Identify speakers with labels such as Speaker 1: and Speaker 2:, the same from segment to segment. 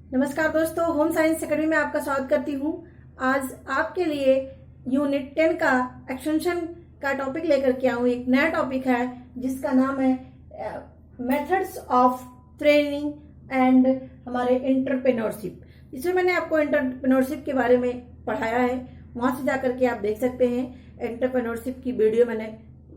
Speaker 1: नमस्कार दोस्तों, home science academy में आपका स्वागत करती हूँ। आज आपके लिए यूनिट 10 का एक्सटेंशन का टॉपिक लेकर के आऊँ। एक नया टॉपिक है जिसका नाम है मेथड्स ऑफ ट्रेनिंग एंड हमारे एंटरप्रेन्योरशिप। इसमें मैंने आपको एंटरप्रेन्योरशिप के बारे में पढ़ाया है, वहाँ से जाकर के आप देख सकते हैं। एंटरप्रेन्योरशिप की वीडियो मैंने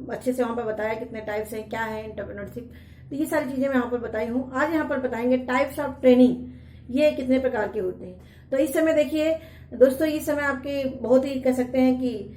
Speaker 1: अच्छे से वहाँ पर बताया, कितने टाइप्स हैं, क्या है एंटरप्रेन्योरशिप। तो ये सारी चीज़ें मैं यहाँ पर बताई हूँ। आज यहाँ पर बताएंगे टाइप्स ऑफ ट्रेनिंग, ये कितने प्रकार के होते हैं। तो इस समय देखिए दोस्तों, इस समय आपके बहुत ही कह सकते हैं कि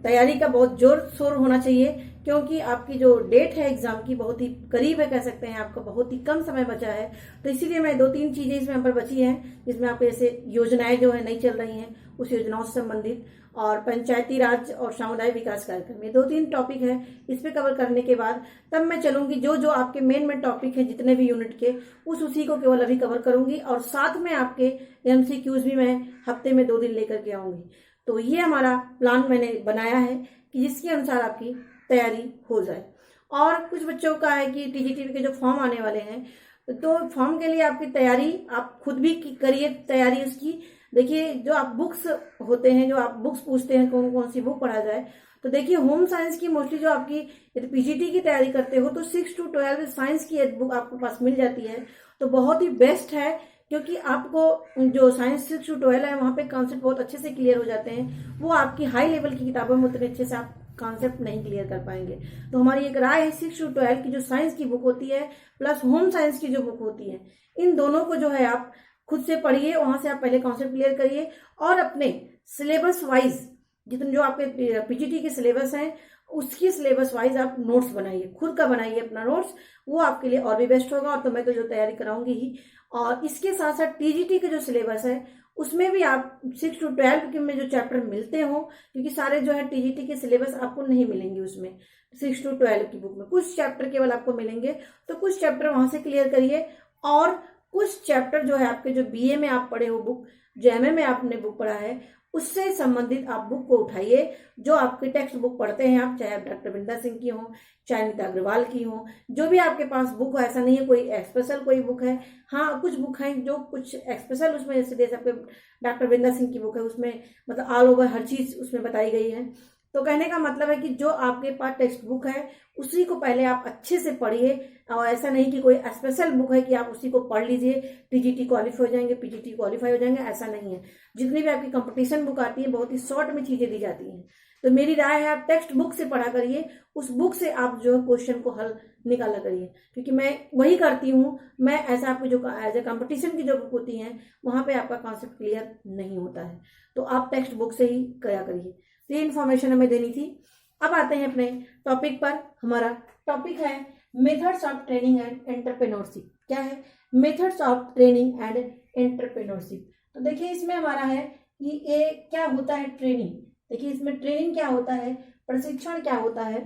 Speaker 1: तैयारी का बहुत जोर शोर होना चाहिए, क्योंकि आपकी जो डेट है एग्जाम की बहुत ही करीब है, कह सकते हैं आपका बहुत ही कम समय बचा है। तो इसीलिए मैं 2-3 चीजें इसमें यहाँ पर बची हैं, जिसमें आपको जैसे योजनाएं जो है नई चल रही हैं, उस योजनाओं से संबंधित, और पंचायती राज और सामुदायिक विकास कार्यक्रम, ये 2-3 टॉपिक है। इस पे कवर करने के बाद तब मैं चलूंगी जो जो आपके मेन टॉपिक है जितने भी यूनिट के, उसी को केवल अभी कवर करूंगी, और साथ में आपके MCQs भी मैं हफ्ते में 2 दिन लेकर के आऊंगी। तो ये हमारा प्लान मैंने बनाया है कि जिसके अनुसार आपकी तैयारी हो जाए। और कुछ बच्चों का है कि TGT के जो फॉर्म आने वाले हैं, तो फॉर्म के लिए आपकी तैयारी आप खुद भी करिए, तैयारी उसकी। देखिए जो आप बुक्स होते हैं, जो आप बुक्स पूछते हैं कौन कौन सी बुक पढ़ा जाए, तो देखिए होम साइंस की मोस्टली जो आपकी, यदि PGT की तैयारी करते हो तो 6 to 12 साइंस की बुक आपके पास मिल जाती है, तो बहुत ही बेस्ट है। क्योंकि आपको जो साइंस 6 to 12 है, वहाँ पे कॉन्सेप्ट बहुत अच्छे से क्लियर हो जाते हैं। वो आपकी हाई लेवल की किताबों में उतने अच्छे से आप कॉन्सेप्ट नहीं क्लियर कर पाएंगे। तो हमारी एक राय है, 6 to 12 की जो साइंस की बुक होती है प्लस होम साइंस की जो बुक होती है, इन दोनों को जो है आप खुद से पढ़िए, वहां से आप पहले कॉन्सेप्ट क्लियर करिए, और अपने सिलेबस वाइज जितने जो आपके PGT के सिलेबस हैं उसकी सिलेबस वाइज आप नोट्स बनाइए, खुद का बनाइए अपना नोट्स, वो आपके लिए और भी बेस्ट होगा। और तो मैं तो जो तैयारी कराऊंगी ही, और इसके साथ साथ TGT के जो सिलेबस है उसमें भी आप 6 to 12 के में जो चैप्टर मिलते हो, क्योंकि सारे जो है TGT के सिलेबस आपको नहीं मिलेंगे उसमें 6 to 12 की बुक में, कुछ चैप्टर केवल आपको मिलेंगे। तो कुछ चैप्टर वहां से क्लियर करिए, और कुछ चैप्टर जो है आपके जो BA में आप पढ़े हो बुक, जो MA में आपने बुक पढ़ा है, उससे संबंधित आप बुक को उठाइए। जो आपकी टेक्स्ट बुक पढ़ते हैं आप, चाहे डॉक्टर वृंदा सिंह की हो, चाहे नीता अग्रवाल की हो, जो भी आपके पास बुक हो, ऐसा नहीं है कोई स्पेशल कोई बुक है। हाँ, कुछ बुक हैं जो कुछ स्पेशल उसमें, जैसे आपके डॉक्टर वृंदा सिंह की बुक है, उसमें मतलब ऑल ओवर हर चीज उसमें बताई गई है। तो कहने का मतलब है कि जो आपके पास टेक्स्ट बुक है उसी को पहले आप अच्छे से पढ़िए, और ऐसा नहीं कि कोई स्पेशल बुक है कि आप उसी को पढ़ लीजिए TGT क्वालिफाई हो जाएंगे, PGT क्वालिफाई हो जाएंगे, ऐसा नहीं है। जितनी भी आपकी कंपटीशन बुक आती है बहुत ही शॉर्ट में चीजें दी जाती हैं। तो मेरी राय है आप टेक्स्ट बुक से पढ़ा करिए, उस बुक से आप जो है क्वेश्चन को हल निकाला करिए, क्योंकि मैं वही करती हूँ। मैं ऐसा आपको जो एज ए कंपटीशन की जो बुक होती है वहां पे आपका कॉन्सेप्ट क्लियर नहीं होता है, तो आप टेक्स्ट बुक से ही करा करिए। तो ये इन्फॉर्मेशन हमें देनी थी। अब आते हैं अपने टॉपिक पर। हमारा टॉपिक है methods of training and entrepreneurship. क्या है methods of training and entrepreneurship? तो देखिए इसमें हमारा है कि ये क्या होता है ट्रेनिंग। देखिए इसमें ट्रेनिंग क्या होता है, प्रशिक्षण क्या होता है।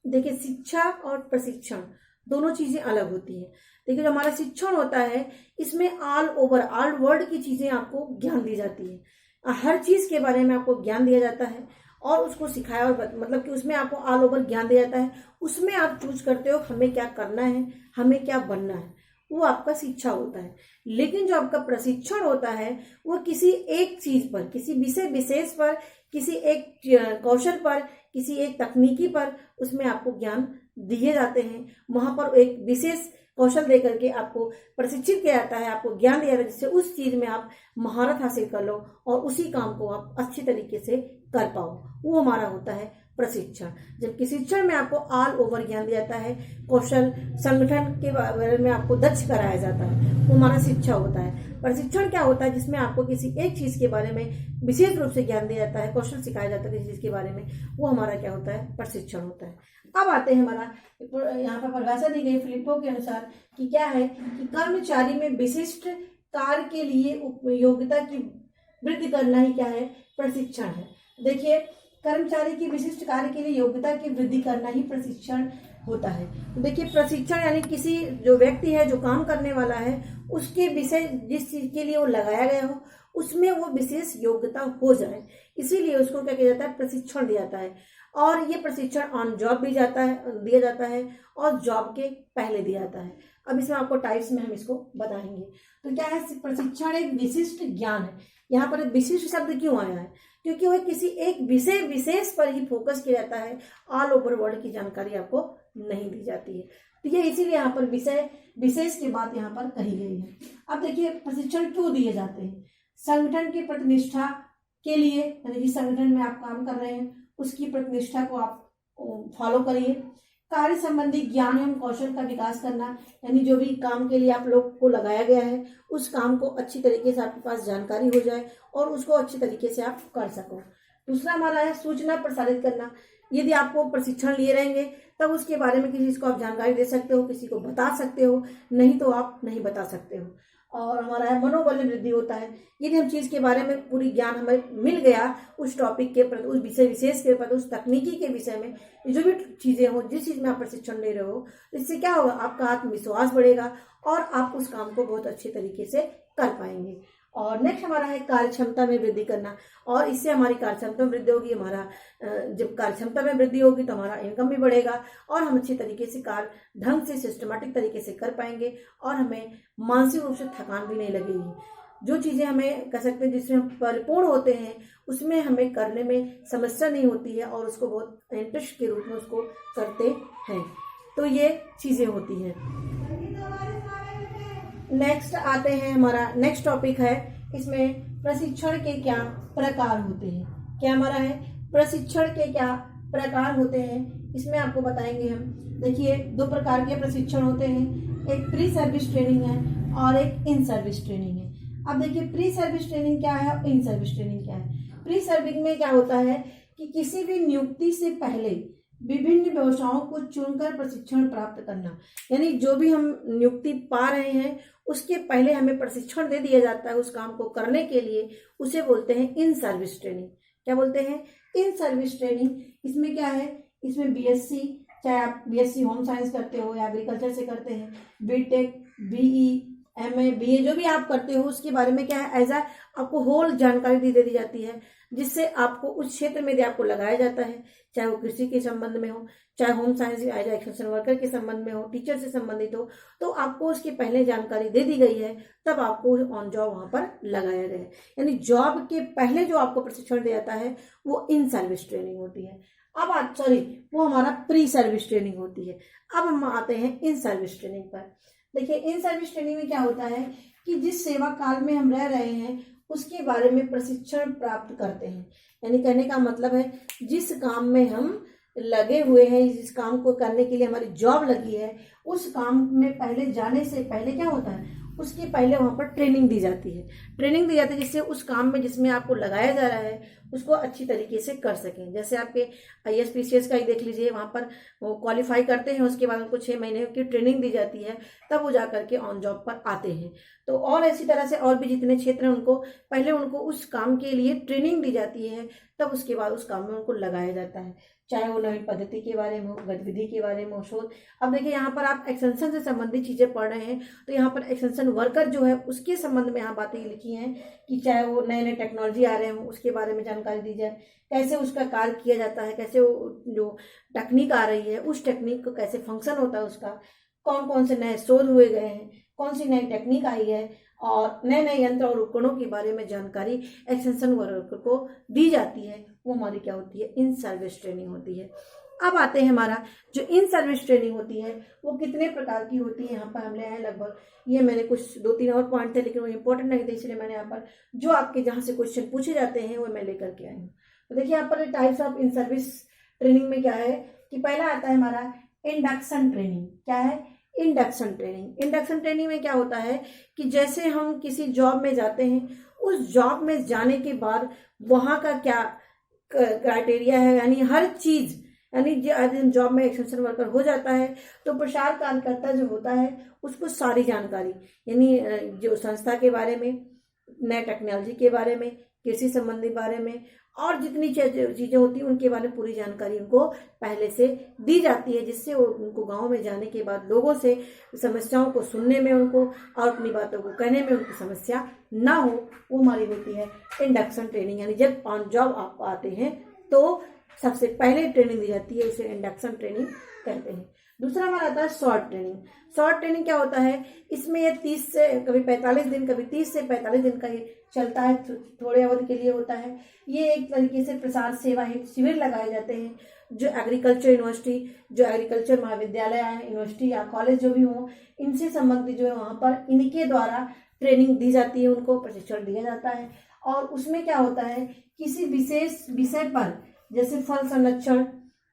Speaker 1: देखिए शिक्षा और प्रशिक्षण दोनों चीजें अलग होती है। देखिए जो हमारा शिक्षण होता है, इसमें ऑल ओवर ऑल वर्ल्ड की चीजें आपको ज्ञान दी जाती है, हर चीज के बारे में आपको ज्ञान दिया जाता है और उसको सिखाया, और मतलब कि उसमें आपको ऑल ओवर ज्ञान दिया जाता है। उसमें आप चूज करते हो हमें क्या करना है, हमें क्या बनना है, वो आपका शिक्षा होता है। लेकिन जो आपका प्रशिक्षण होता है वो किसी एक चीज पर, किसी विषय विशेष पर, किसी एक कौशल पर, किसी एक तकनीकी पर उसमें आपको ज्ञान दिए जाते हैं। वहां पर एक विशेष कौशल देकर के आपको प्रशिक्षित किया जाता है, आपको ज्ञान दिया जाता है, जिससे उस चीज में आप महारत हासिल कर लो और उसी काम को आप अच्छी तरीके से कर पाओ। वो हमारा होता है प्रशिक्षण। जबकि शिक्षण में आपको ऑल ओवर ज्ञान दिया जाता है, कौशल संगठन के बारे में आपको दक्ष कराया जाता है, वो हमारा शिक्षा होता है। प्रशिक्षण क्या होता है, जिसमें आपको किसी एक चीज के बारे में विशेष रूप से ज्ञान दिया जाता है, कौशल सिखाया जाता है किसी चीज के बारे में, वो हमारा क्या होता है, प्रशिक्षण होता है। अब आते हैं हमारा, यहाँ पर परिभाषा दी गई फिलिप्पो के अनुसार कि क्या है कि कर्मचारी में विशिष्ट कार्य के लिए योग्यता की वृद्धि करना ही क्या है, प्रशिक्षण है। देखिए कर्मचारी की विशिष्ट कार्य के लिए योग्यता की वृद्धि करना ही प्रशिक्षण होता है। तो देखिए प्रशिक्षण यानी किसी जो व्यक्ति है, जो काम करने वाला है, उसके विषय जिस चीज के लिए वो लगाया गया हो उसमें वो विशेष योग्यता हो जाए, इसीलिए उसको क्या किया जाता है, प्रशिक्षण दिया जाता है। और ये प्रशिक्षण ऑन जॉब भी दिया जाता है और जॉब के पहले दिया जाता है। अब इसमें आपको टाइप्स में हम इसको बताएंगे। तो क्या है, प्रशिक्षण एक विशिष्ट ज्ञान है। यहाँ पर विशिष्ट शब्द क्यों आया है, क्योंकि वह किसी एक विषय विशेष पर ही फोकस किया जाता है, ऑल ओवर वर्ल्ड की जानकारी आपको नहीं दी जाती है। तो ये इसीलिए यहाँ पर विषय विशेष की बात यहाँ पर कही गई है। अब देखिए प्रशिक्षण क्यों दिए जाते हैं। संगठन की प्रतिनिष्ठा के लिए, यानी जिस संगठन में आप काम कर रहे हैं उसकी प्रतिनिष्ठा को आप फॉलो करिए। कार्य संबंधी ज्ञान एवं कौशल का विकास करना, यानी जो भी काम के लिए आप लोग को लगाया गया है उस काम को अच्छी तरीके से आपके पास जानकारी हो जाए और उसको अच्छी तरीके से आप कर सको। दूसरा हमारा है सूचना प्रसारित करना। यदि आपको प्रशिक्षण लिए रहेंगे तब उसके बारे में किसी को आप जानकारी दे सकते हो, किसी को बता सकते हो, नहीं तो आप नहीं बता सकते हो। और हमारा है मनोबल में वृद्धि होता है। यदि हम चीज़ के बारे में पूरी ज्ञान हमें मिल गया, उस टॉपिक के प्रति, उस विषय विशेष के प्रति, उस तकनीकी के विषय में जो भी चीज़ें हो, जिस चीज़ में आप प्रशिक्षण ले रहे हो, इससे क्या होगा, आपका आत्मविश्वास बढ़ेगा और आप उस काम को बहुत अच्छे तरीके से कर पाएंगे। और नेक्स्ट हमारा है कार्य क्षमता में वृद्धि करना, और इससे हमारी कार्य क्षमता में वृद्धि होगी। हमारा जब कार्य क्षमता में वृद्धि होगी तो हमारा इनकम भी बढ़ेगा और हम अच्छी तरीके से कार्य ढंग से सिस्टमेटिक तरीके से कर पाएंगे और हमें मानसिक रूप से थकान भी नहीं लगेगी। जो चीज़ें हमें कह सकते हैं जिसमें हम परिपूर्ण होते हैं उसमें हमें करने में समस्या नहीं होती है और उसको बहुत इंटरेस्ट के रूप में उसको करते हैं। तो ये चीज़ें होती हैं। नेक्स्ट आते हैं, हमारा नेक्स्ट टॉपिक है, इसमें प्रशिक्षण के क्या प्रकार होते हैं। क्या हमारा है, प्रशिक्षण के क्या प्रकार होते हैं, इसमें आपको बताएंगे हम। देखिए 2 प्रकार के प्रशिक्षण होते हैं, एक प्री सर्विस ट्रेनिंग है और एक इन सर्विस ट्रेनिंग है। अब देखिए प्री सर्विस ट्रेनिंग क्या है और इन सर्विस ट्रेनिंग क्या है। प्री सर्विस में क्या होता है कि किसी भी नियुक्ति से पहले विभिन्न व्यवसायों को चुनकर प्रशिक्षण प्राप्त करना, यानी जो भी हम नियुक्ति पा रहे हैं उसके पहले हमें प्रशिक्षण दे दिया जाता है उस काम को करने के लिए, उसे बोलते हैं इन सर्विस ट्रेनिंग। क्या बोलते हैं, इन सर्विस ट्रेनिंग। इसमें क्या है, इसमें बीएससी, चाहे आप बीएससी होम साइंस करते हो या एग्रीकल्चर से करते हैं, बीटेक, बीई, एमए, बीए, जो भी आप करते हो उसके बारे में क्या है, एज आ आपको होल जानकारी दे दी जाती है, जिससे आपको उस क्षेत्र में यदि आपको लगाया जाता है, चाहे वो कृषि के संबंध में हो, चाहे होम साइंस या एक्सटेंशन वर्कर के संबंध में हो, टीचर से संबंधित हो, तो आपको उसकी पहले जानकारी दे दी गई है, तब आपको ऑन जॉब वहां पर लगाया गया है। यानी जॉब के पहले जो आपको प्रशिक्षण दिया जाता है वो इन सर्विस ट्रेनिंग होती है। अब वो हमारा प्री सर्विस ट्रेनिंग होती है। अब हम आते हैं इन सर्विस ट्रेनिंग पर। देखिए इन सर्विस ट्रेनिंग में क्या होता है कि जिस सेवा काल में हम रह रहे हैं उसके बारे में प्रशिक्षण प्राप्त करते हैं। यानी कहने का मतलब है जिस काम में हम लगे हुए हैं, जिस काम को करने के लिए हमारी जॉब लगी है, उस काम में पहले जाने से पहले क्या होता है, उसके पहले वहाँ पर ट्रेनिंग दी जाती है। ट्रेनिंग दी जाती है जिससे उस काम में जिसमें आपको लगाया जा रहा है उसको अच्छी तरीके से कर सकें। जैसे आपके ISPCS का ही देख लीजिए, वहाँ पर वो क्वालिफाई करते हैं, उसके बाद उनको 6 महीने की ट्रेनिंग दी जाती है, तब वो जा करके ऑन जॉब पर आते हैं। तो और इसी तरह से और भी जितने क्षेत्र हैं उनको पहले उनको उस काम के लिए ट्रेनिंग दी जाती है, तब उसके बाद उस काम में उनको लगाया जाता है, चाहे वो नवीन पद्धति के बारे में हो, गतिविधि के बारे में हो, शोध। अब देखिए यहाँ पर आप एक्सटेंशन से संबंधित चीजें पढ़ रहे हैं, तो यहाँ पर एक्सटेंशन वर्कर जो है उसके संबंध में यहाँ बातें लिखी हैं कि चाहे वो नए नए टेक्नोलॉजी आ रहे हों उसके बारे में जानकारी दी जाए, कैसे उसका कार्य किया जाता है, कैसे वो जो टेक्निक आ रही है उस टेक्निक को कैसे फंक्शन होता है उसका, कौन कौन से नए शोध हुए गए हैं, कौन सी नई टेक्निक आई है, और नए नए यंत्र और उपकरणों के बारे में जानकारी एक्सटेंशन वर्कर को दी जाती है। वो हमारी क्या होती है, इन सर्विस ट्रेनिंग होती है। अब आते हैं हमारा जो इन सर्विस ट्रेनिंग होती है वो कितने प्रकार की होती है, यहाँ पर हम ले आए लगभग, ये मैंने कुछ 2-3 और पॉइंट थे लेकिन वो इंपॉर्टेंट नहीं थे, इसलिए मैंने यहाँ पर जो आपके जहाँ से क्वेश्चन पूछे जाते हैं वो मैं लेकर के आई हूँ। तो देखिए यहाँ पर types of in service training में क्या है कि पहला आता है हमारा इंडक्शन ट्रेनिंग। क्या है, इंडक्शन ट्रेनिंग। इंडक्शन ट्रेनिंग में क्या होता है कि जैसे हम किसी जॉब में जाते हैं, उस जॉब में जाने के बाद वहाँ का क्या क्राइटेरिया है, यानी हर चीज, यानी जॉब में एक्सटेंशन वर्कर हो जाता है तो प्रसार कार्यकर्ता जो होता है उसको सारी जानकारी, यानी जो संस्था के बारे में, नए टेक्नोलॉजी के बारे में, कृषि संबंधी बारे में, और जितनी चीजें होती हैं उनके बारे में पूरी जानकारी उनको पहले से दी जाती है, जिससे उनको गांव में जाने के बाद लोगों से समस्याओं को सुनने में उनको और अपनी बातों को कहने में उनको समस्या ना हो, वो हमारी होती है इंडक्शन ट्रेनिंग। यानी जब ऑन जॉब आप आते हैं तो सबसे पहले ट्रेनिंग दी जाती है, उसे इंडक्शन ट्रेनिंग कहते हैं। दूसरा हमारा आता है शॉर्ट ट्रेनिंग। शॉर्ट ट्रेनिंग क्या होता है, इसमें ये 30 से कभी 45 दिन, कभी 30 से 45 दिन का ये चलता है, थोड़े अवधि के लिए होता है। ये एक तरीके से प्रसार सेवा हेतु शिविर लगाए जाते हैं, जो एग्रीकल्चर यूनिवर्सिटी, जो एग्रीकल्चर महाविद्यालय है, यूनिवर्सिटी या कॉलेज जो भी हो, इनसे संबंधित जो है वहाँ पर इनके द्वारा ट्रेनिंग दी जाती है, उनको प्रशिक्षण दिया जाता है। और उसमें क्या होता है, किसी विशेष विषय पर, जैसे फल संरक्षण,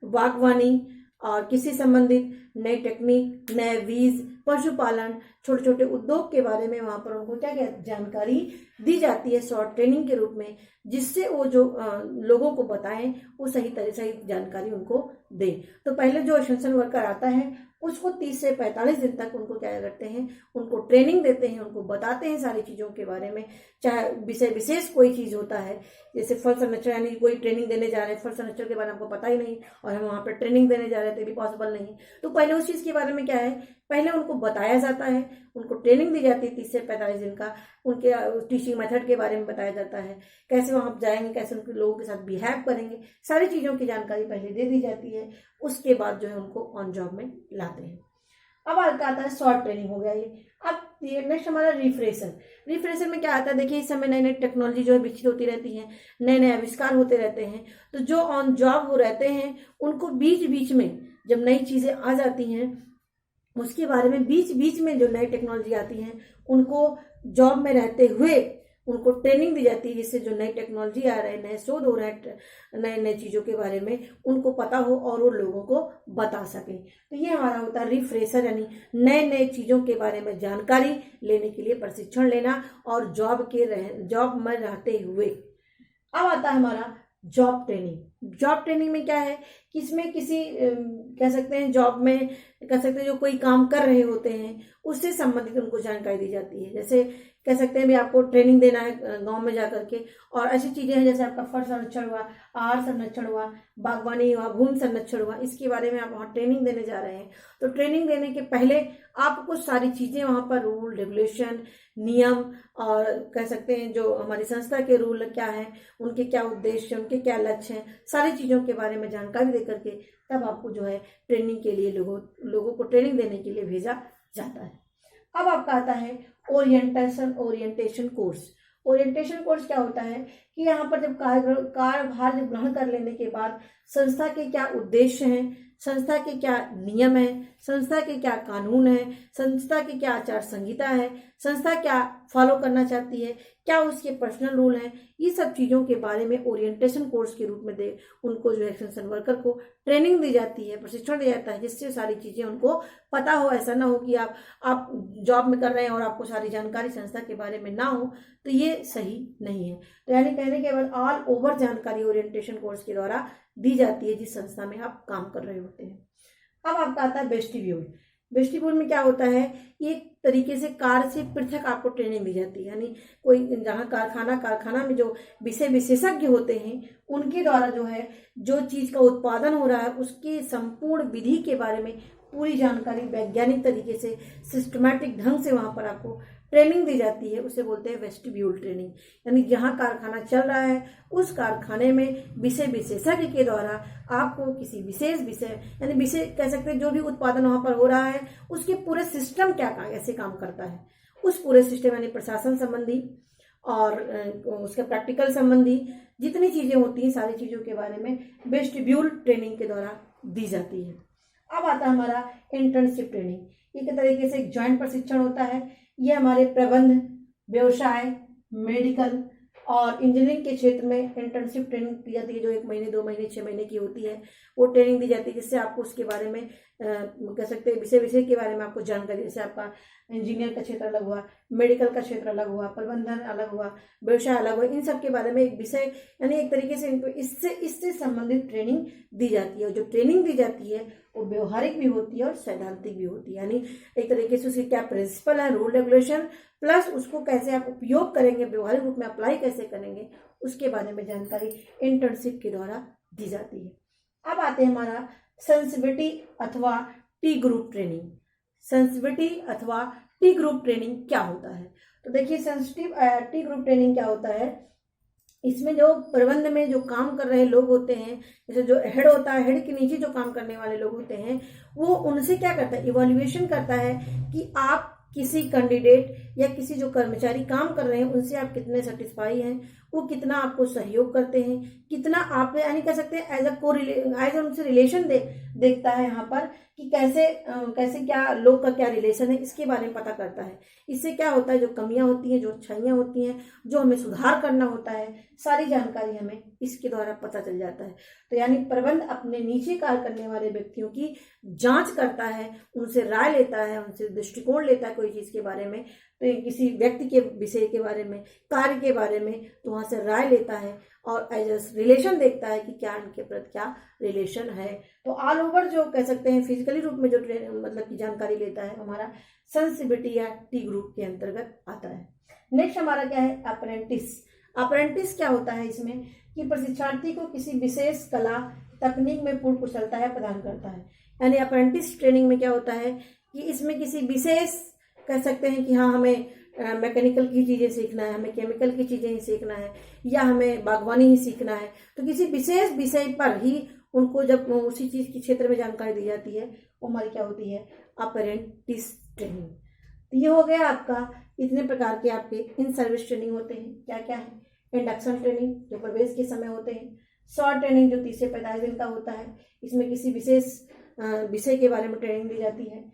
Speaker 1: बागवानी और किसी संबंधित नई टेक्निक, नए बीज, पशुपालन, छोटे छोटे उद्योग के बारे में वहाँ पर उनको क्या क्या जानकारी दी जाती है शॉर्ट ट्रेनिंग के रूप में, जिससे वो जो लोगों को बताएं वो सही तरह से जानकारी उनको दें। तो पहले जो एक्सटेंशन वर्कर आता है उसको 30 से 45 दिन तक उनको क्या करते हैं, उनको ट्रेनिंग देते हैं, उनको बताते हैं सारी चीज़ों के बारे में। चाहे विषय विशेष कोई चीज़ होता है, जैसे फल संरक्षण, यानी कोई ट्रेनिंग देने जा रहे हैं, फल संरक्षण के बारे में हमको पता ही नहीं और हम वहाँ पर ट्रेनिंग देने जा रहे थे, भी पॉसिबल नहीं। तो पहले उस चीज़ के बारे में क्या है, पहले उनको बताया जाता है, उनको ट्रेनिंग दी जाती है 30 से 45 दिन का, उनके टीचिंग मेथड के बारे में बताया जाता है, कैसे वहाँ जाएंगे, कैसे उनके लोगों के साथ बिहेव करेंगे, सारी चीज़ों की जानकारी पहले दे दी जाती है। उसके बाद जो है उनको ऑन जॉब में लाते हैं। अब आता है शॉर्ट ट्रेनिंग, हो गया ये। अब नेक्स्ट हमारा रिफ्रेशर। रिफ्रेशर में क्या आता है, देखिए इस समय नई नई टेक्नोलॉजी जो है विकसित होती रहती है, नए नए आविष्कार होते रहते हैं। तो जो ऑन जॉब वो रहते हैं उनको बीच बीच में जब नई चीज़ें आ जाती हैं उसके बारे में बीच बीच में जो नई टेक्नोलॉजी आती हैं उनको जॉब में रहते हुए उनको ट्रेनिंग दी जाती है, जिससे जो नई टेक्नोलॉजी आ रहा है, नए शोध हो रहे हैं, नए नए चीज़ों के बारे में उनको पता हो और वो लोगों को बता सकें। तो ये हमारा होता है रिफ्रेशर, यानी नए नए चीज़ों के बारे में जानकारी लेने के लिए प्रशिक्षण लेना और जॉब में रहते हुए। अब आता है हमारा जॉब ट्रेनिंग। जॉब ट्रेनिंग में क्या है कि इसमें किसी कह सकते हैं जॉब में कह सकते हैं जो कोई काम कर रहे होते हैं उससे संबंधित उनको जानकारी दी जाती है। जैसे कह सकते हैं भी आपको ट्रेनिंग देना है गांव में जाकर के, और ऐसी चीज़ें हैं जैसे आपका फल संरक्षण हुआ, आहार संरक्षण हुआ, बागवानी हुआ, भूमि संरक्षण हुआ, इसके बारे में आप वहाँ ट्रेनिंग देने जा रहे हैं। तो ट्रेनिंग देने के पहले आपको सारी चीज़ें वहाँ पर रूल रेगुलेशन, नियम और कह सकते हैं जो हमारी संस्था के रूल क्या है, उनके क्या उद्देश्य, उनके क्या लक्ष्य हैं, सारी चीज़ों के बारे में जानकारी दे करके तब आपको जो है ट्रेनिंग के लिए लोगों को ट्रेनिंग देने के लिए भेजा जाता है। अब आपका आता है ओरिएंटेशन कोर्स। ओरिएंटेशन कोर्स क्या होता है कि यहाँ पर जब कार्यभार जब ग्रहण कर लेने के बाद संस्था के क्या उद्देश्य हैं, संस्था के क्या नियम है, संस्था के क्या कानून है, संस्था की क्या आचार संहिता है, संस्था क्या फॉलो करना चाहती है, क्या उसके पर्सनल रूल हैं, ये सब चीज़ों के बारे में ओरिएंटेशन कोर्स के रूप में उनको जो एक्सटेंशन वर्कर को ट्रेनिंग दी जाती है, प्रशिक्षण दिया जाता है, जिससे सारी चीज़ें उनको पता हो। ऐसा ना हो कि आप जॉब में कर रहे हैं और आपको सारी जानकारी संस्था के बारे में ना हो, तो ये सही नहीं है। तो यानी कहने के बाद ऑल ओवर जानकारी ओरिएंटेशन कोर्स के द्वारा दी जाती है जिस संस्था में आप काम कर रहे होते हैं। अब आपका आता है वेस्टिब्यूल। वेस्टिब्यूल में क्या होता है, एक तरीके से कार्य से पृथक आपको ट्रेनिंग दी जाती है, यानी कोई जहाँ कारखाना में जो विषय विशेषज्ञ होते हैं उनके द्वारा जो है जो चीज़ का उत्पादन हो रहा है उसकी संपूर्ण विधि के बारे में पूरी जानकारी वैज्ञानिक तरीके से सिस्टमैटिक ढंग से वहाँ पर आपको ट्रेनिंग दी जाती है, उसे बोलते हैं वेस्टिब्यूल ट्रेनिंग। यानी जहाँ कारखाना चल रहा है उस कारखाने में विषय विशेषज्ञ के द्वारा आपको किसी विशेष विषय, यानी विषय कह सकते हैं जो भी उत्पादन वहाँ पर हो रहा है उसके पूरे सिस्टम क्या कैसे काम करता है, उस पूरे सिस्टम यानी प्रशासन संबंधी और उसके प्रैक्टिकल संबंधी जितनी चीज़ें होती हैं सारी चीज़ों के बारे में वेस्टिब्यूल ट्रेनिंग के द्वारा दी जाती है। अब आता है हमारा इंटर्नशिप ट्रेनिंग। एक तरीके से एक ज्वाइंट प्रशिक्षण होता है। ये हमारे प्रबंध, व्यवसाय, मेडिकल और इंजीनियरिंग के क्षेत्र में इंटर्नशिप ट्रेनिंग दी जाती है, जो 1 महीने 2 महीने 6 महीने की होती है। वो ट्रेनिंग दी जाती है जिससे आपको उसके बारे में कह सकते हैं विषय के बारे में आपको जानकारी, जैसे आपका इंजीनियर का क्षेत्र अलग हुआ, मेडिकल का क्षेत्र अलग हुआ, प्रबंधन अलग हुआ, व्यवसाय अलग हुआ, इन सब के बारे में एक विषय यानी एक तरीके से इनको इससे संबंधित ट्रेनिंग दी जाती है। और जो ट्रेनिंग दी जाती है वो व्यवहारिक भी होती है और सैद्धांतिक भी होती है, यानी एक तरीके से उसके क्या प्रिंसिपल है, रूल रेगुलेशन, प्लस उसको कैसे आप उपयोग करेंगे, व्यवहारिक रूप में अप्लाई कैसे करेंगे, उसके बारे में जानकारी इंटर्नशिप के द्वारा दी जाती है। अब आते हैं हमारा सेंसिटिविटी अथवा टी ग्रुप ट्रेनिंग। सेंसिटिविटी अथवा टी ग्रुप ट्रेनिंग क्या होता है, तो देखिए सेंसिटिव टी ग्रुप ट्रेनिंग क्या होता है, इसमें जो प्रबंध में जो काम कर रहे लोग होते हैं, जैसे जो हेड होता है, हेड के नीचे जो काम करने वाले लोग होते हैं, वो उनसे क्या करता है, इवैल्यूएशन करता है कि आप किसी कैंडिडेट या किसी जो कर्मचारी काम कर रहे हैं उनसे आप कितने सेटिस्फाई हैं, वो कितना आपको सहयोग करते हैं, कितना आप यानी कह सकते हैं एज एज उनसे रिलेशन देखता है यहाँ पर कि कैसे क्या लोग का क्या रिलेशन है, इसके बारे में पता करता है। इससे क्या होता है, जो कमियां होती हैं, जो अच्छाइयां होती हैं, जो हमें सुधार करना होता है, सारी जानकारी हमें इसके द्वारा पता चल जाता है। तो यानी प्रबंध अपने नीचे कार्य करने वाले व्यक्तियों की जांच करता है, उनसे राय लेता है, उनसे दृष्टिकोण लेता है कोई चीज के बारे में, तो किसी व्यक्ति के विषय के बारे में, कार्य के बारे में, तो वहां से राय लेता है और एज ए रिलेशन देखता है कि क्या इनके प्रति क्या रिलेशन है। तो ऑल ओवर जो कह सकते हैं फिजिकली रूप में जो मतलब की जानकारी लेता है हमारा सेंसिटिविटी या टी ग्रुप के अंतर्गत आता है। नेक्स्ट हमारा क्या है, अप्रेंटिस। अप्रेंटिस क्या होता है इसमें कि प्रशिक्षार्थी को किसी विशेष कला तकनीक में पूर्ण कुशलता प्रदान करता है। यानी अप्रेंटिस ट्रेनिंग में क्या होता है कि इसमें किसी विशेष कह सकते हैं कि हाँ हमें मैकेनिकल की चीज़ें सीखना है, हमें केमिकल की चीज़ें ही सीखना है, या हमें बागवानी ही सीखना है, तो किसी विशेष विषय पर ही उनको जब उसी चीज़ के क्षेत्र में जानकारी दी जाती है वो हमारी क्या होती है, अप्रेंटिस ट्रेनिंग। तो ये हो गया आपका, इतने प्रकार के आपके इन सर्विस ट्रेनिंग होते हैं। क्या क्या है, इंडक्शन ट्रेनिंग जो प्रवेश के समय होते हैं, शॉर्ट ट्रेनिंग जो 30 से 45 दिन का होता है, इसमें किसी विशेष विषय के बारे में ट्रेनिंग दी जाती है।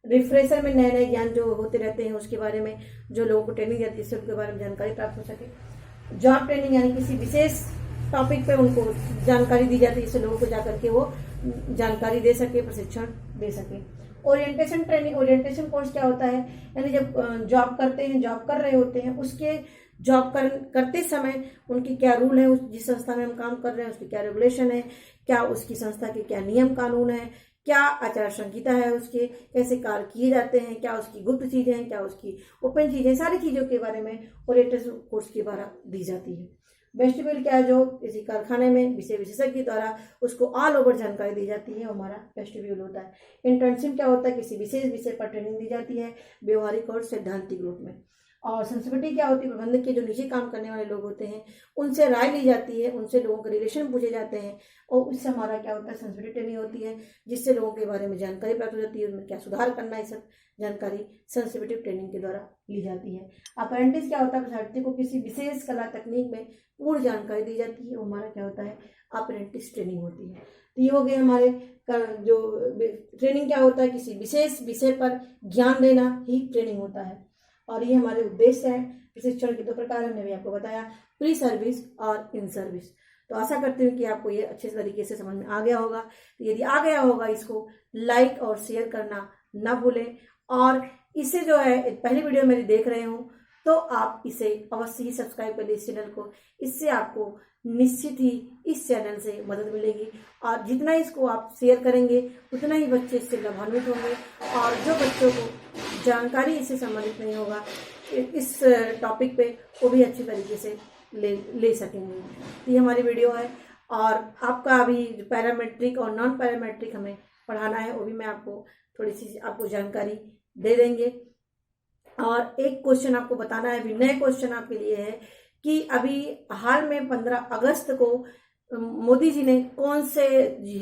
Speaker 1: रिफ्रेशर में नए नए ज्ञान जो होते रहते हैं उसके बारे में जो लोगों को ट्रेनिंग देती है जिससे उनके बारे में जानकारी प्राप्त हो सके। जॉब ट्रेनिंग यानी किसी विशेष टॉपिक पे उनको जानकारी दी जाती है जिससे लोगों को जाकर के वो जानकारी दे सके, प्रशिक्षण दे सके। ओरिएंटेशन ट्रेनिंग, ओरिएंटेशन कोर्स क्या होता है, यानी जब जॉब करते हैं, जॉब कर रहे होते हैं, उसके जॉब करते समय उनके क्या रूल है, जिस संस्था में हम काम कर रहे हैं उसकी क्या रेगुलेशन है, क्या उसकी संस्था के क्या नियम कानून है, क्या आचार संहिता है उसके, कैसे कार्य किए जाते हैं, क्या उसकी गुप्त चीजें हैं, क्या उसकी ओपन चीजें, सारी चीजों के बारे में ओरिएंटेशन कोर्स के द्वारा दी जाती है। वेस्टिब्यूल क्या है, जो किसी कारखाने में विषय विशेषज्ञ द्वारा उसको ऑल ओवर जानकारी दी जाती है, हमारा वेस्टिब्यूल होता है। इंटर्नशिप क्या होता है, किसी विशेष विषय पर ट्रेनिंग दी जाती है व्यवहारिक और सैद्धांतिक रूप में। और सेंसिटिविटी क्या होती है, प्रबंधक के जो नीचे काम करने वाले लोग होते हैं उनसे राय ली जाती है, उनसे लोगों के रिलेशन पूछे जाते हैं और उससे हमारा क्या होता है, सेंसिटिविटी ट्रेनिंग होती है जिससे लोगों के बारे में जानकारी प्राप्त हो जाती है, उनमें क्या सुधार करना है, सब जानकारी सेंसिटिविटी ट्रेनिंग के द्वारा ली जाती है। अप्रेंटिस क्या होता है, प्रशिक्षार्थी को किसी विशेष कला तकनीक में पूर्ण जानकारी दी जाती है, वो हमारा क्या होता है, अप्रेंटिस ट्रेनिंग होती है। तो ये हो गए हमारे जो ट्रेनिंग क्या होता है, किसी विशेष विषय पर ज्ञान देना ही ट्रेनिंग होता है। और ये हमारे उद्देश्य है। प्रशिक्षण के 2 प्रकार हमने भी आपको बताया, प्री सर्विस और इन सर्विस। तो आशा करती हूँ कि आपको ये अच्छे तरीके से समझ में आ गया होगा। तो यदि आ गया होगा इसको लाइक और शेयर करना ना भूलें, और इसे जो है पहली वीडियो मेरी देख रहे हो तो आप इसे अवश्य ही सब्सक्राइब कर लीजिए इस चैनल को। इससे आपको निश्चित ही इस चैनल से मदद मिलेगी, और जितना इसको आप शेयर करेंगे उतना ही बच्चे इससे लाभान्वित होंगे, और जो बच्चों को जानकारी इससे संबंधित नहीं होगा इस टॉपिक पे वो भी अच्छी तरीके से ले सकेंगे। तो ये हमारी वीडियो है, और आपका अभी पैरामेट्रिक और नॉन पैरामेट्रिक हमें पढ़ाना है, वो भी मैं आपको थोड़ी सी आपको जानकारी दे देंगे। और एक क्वेश्चन आपको बताना है, अभी नए क्वेश्चन आपके लिए है कि अभी हाल में 15 अगस्त को मोदी जी ने कौन से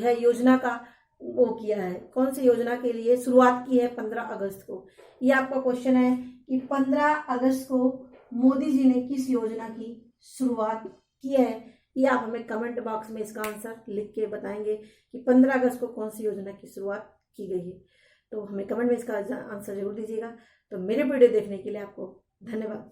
Speaker 1: है योजना का वो किया है, कौन सी योजना के लिए शुरुआत की है 15 अगस्त को। ये आपका क्वेश्चन है कि 15 अगस्त को मोदी जी ने किस योजना की शुरुआत की है। ये आप हमें कमेंट बॉक्स में इसका आंसर लिख के बताएंगे कि 15 अगस्त को कौन सी योजना की शुरुआत की गई है। तो हमें कमेंट में इसका आंसर जरूर दीजिएगा। तो मेरे वीडियो देखने के लिए आपको धन्यवाद।